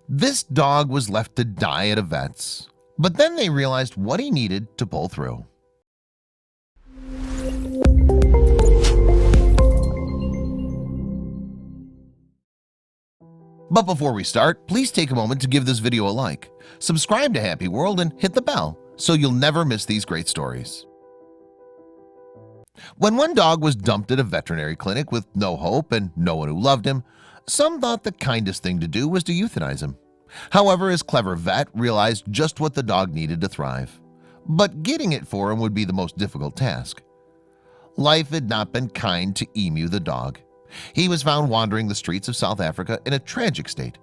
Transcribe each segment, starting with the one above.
This dog was left to die at a vet's, but then they realized what he needed to pull through. But before we start, please take a moment to give this video a like, subscribe to HappyWorld, and hit the bell so you'll never miss these great stories. When one dog was dumped at a veterinary clinic with no hope and no one who loved him, some thought the kindest thing to do was to euthanize him. However, his clever vet realized just what the dog needed to thrive. But getting it for him would be the most difficult task. Life had not been kind to Emu the dog. He was found wandering the streets of South Africa in a tragic state.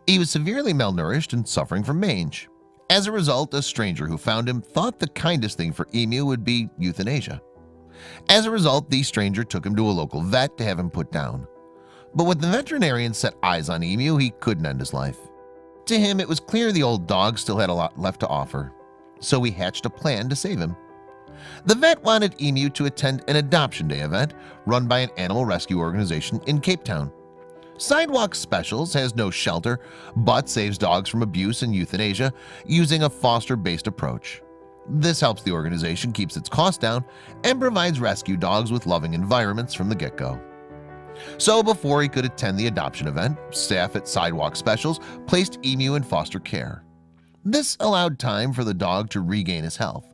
He was severely malnourished and suffering from mange. As a result, a stranger who found him thought the kindest thing for Emu would be euthanasia. As a result, the stranger took him to a local vet to have him put down. But when the veterinarian set eyes on Emu, he couldn't end his life. To him, it was clear the old dog still had a lot left to offer, so he hatched a plan to save him. The vet wanted Emu to attend an adoption day event run by an animal rescue organization in Cape Town. Sidewalk Specials has no shelter but saves dogs from abuse and euthanasia using a foster-based approach. This helps the organization keep its costs down and provides rescue dogs with loving environments from the get-go. So before he could attend the adoption event, staff at Sidewalk Specials placed Emu in foster care. This allowed time for the dog to regain his health,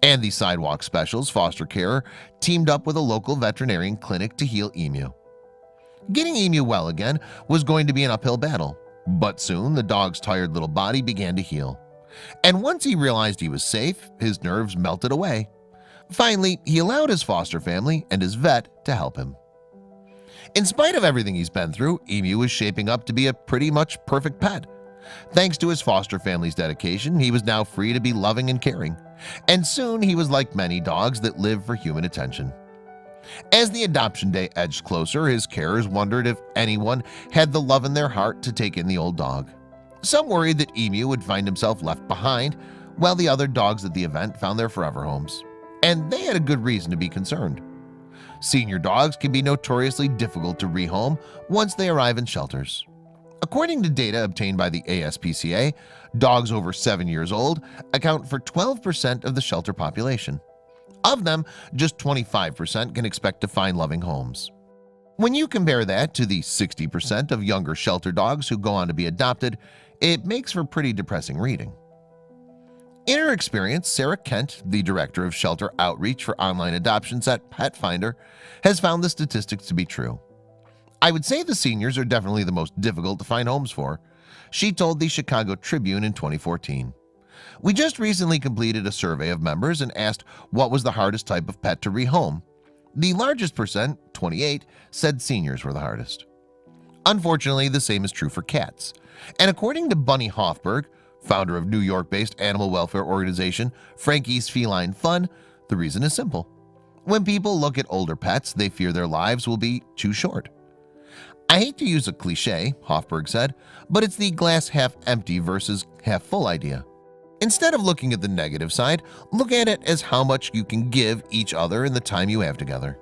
and the Sidewalk Specials foster carer teamed up with a local veterinarian clinic to heal Emu. Getting Emu well again was going to be an uphill battle, but soon the dog's tired little body began to heal. And once he realized he was safe, his nerves melted away. Finally, he allowed his foster family and his vet to help him. In spite of everything he's been through, Emu was shaping up to be a pretty much perfect pet. Thanks to his foster family's dedication, he was now free to be loving and caring. And soon he was like many dogs that live for human attention. As the adoption day edged closer, his carers wondered if anyone had the love in their heart to take in the old dog. Some worried that Emu would find himself left behind, while the other dogs at the event found their forever homes. And they had a good reason to be concerned. Senior dogs can be notoriously difficult to rehome once they arrive in shelters. According to data obtained by the ASPCA, dogs over 7 years old account for 12% of the shelter population. Of them, just 25% can expect to find loving homes. When you compare that to the 60% of younger shelter dogs who go on to be adopted, it makes for pretty depressing reading. In her experience, Sarah Kent, the director of shelter outreach for online adoptions at Pet Finder, has found the statistics to be true. I would say the seniors are definitely the most difficult to find homes for, she told the Chicago Tribune in 2014. We just recently completed a survey of members and asked what was the hardest type of pet to rehome. The largest percent, 28, said seniors were the hardest. Unfortunately, the same is true for cats. And according to Bunny Hofberg, founder of New York-based animal welfare organization Frankie's Feline Fun, the reason is simple. When people look at older pets, they fear their lives will be too short. I hate to use a cliche, Hofberg said, but it's the glass half empty versus half full idea. Instead of looking at the negative side, look at it as how much you can give each other in the time you have together.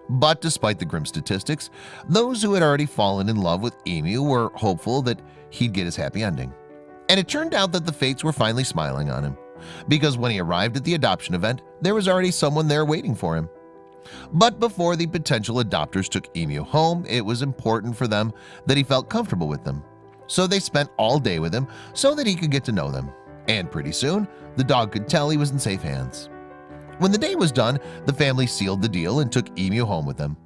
But despite the grim statistics, those who had already fallen in love with Emu were hopeful that he'd get his happy ending. And it turned out that the fates were finally smiling on him, because when he arrived at the adoption event, there was already someone there waiting for him. But before the potential adopters took Emu home, it was important for them that he felt comfortable with them. So they spent all day with him so that he could get to know them. And pretty soon, the dog could tell he was in safe hands. When the day was done, the family sealed the deal and took Emu home with them.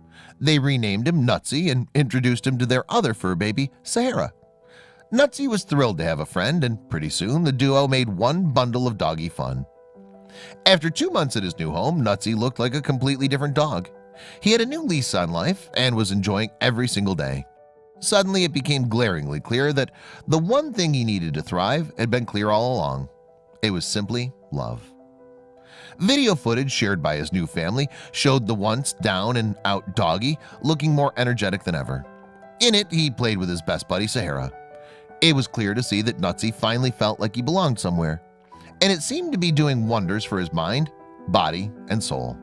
They renamed him Nutsy and introduced him to their other fur baby, Sahara. Nutsy was thrilled to have a friend, and pretty soon the duo made one bundle of doggy fun. After 2 months at his new home, Nutsy looked like a completely different dog. He had a new lease on life and was enjoying every single day. Suddenly, it became glaringly clear that the one thing he needed to thrive had been clear all along. It was simply love. Video footage shared by his new family showed the once down and out doggy looking more energetic than ever. In it, he played with his best buddy Sahara. It was clear to see that Nutsy finally felt like he belonged somewhere, and it seemed to be doing wonders for his mind, body, and soul.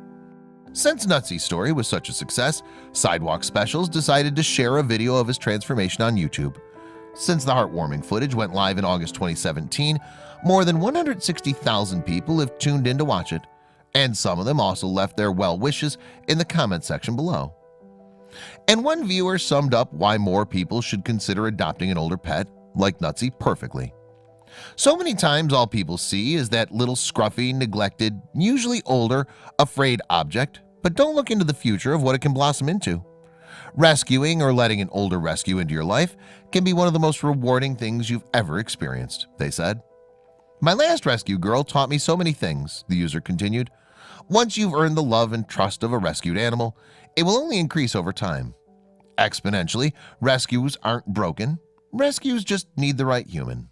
Since Nutsy's story was such a success, Sidewalk Specials decided to share a video of his transformation on YouTube. Since the heartwarming footage went live in August 2017, more than 160,000 people have tuned in to watch it, and some of them also left their well wishes in the comment section below. And one viewer summed up why more people should consider adopting an older pet, like Nutsy, perfectly. So many times all people see is that little scruffy, neglected, usually older, afraid object, but don't look into the future of what it can blossom into. Rescuing or letting an older rescue into your life can be one of the most rewarding things you've ever experienced, they said. My last rescue girl taught me so many things, the user continued. Once you've earned the love and trust of a rescued animal, it will only increase over time. Exponentially, rescues aren't broken. Rescues just need the right human.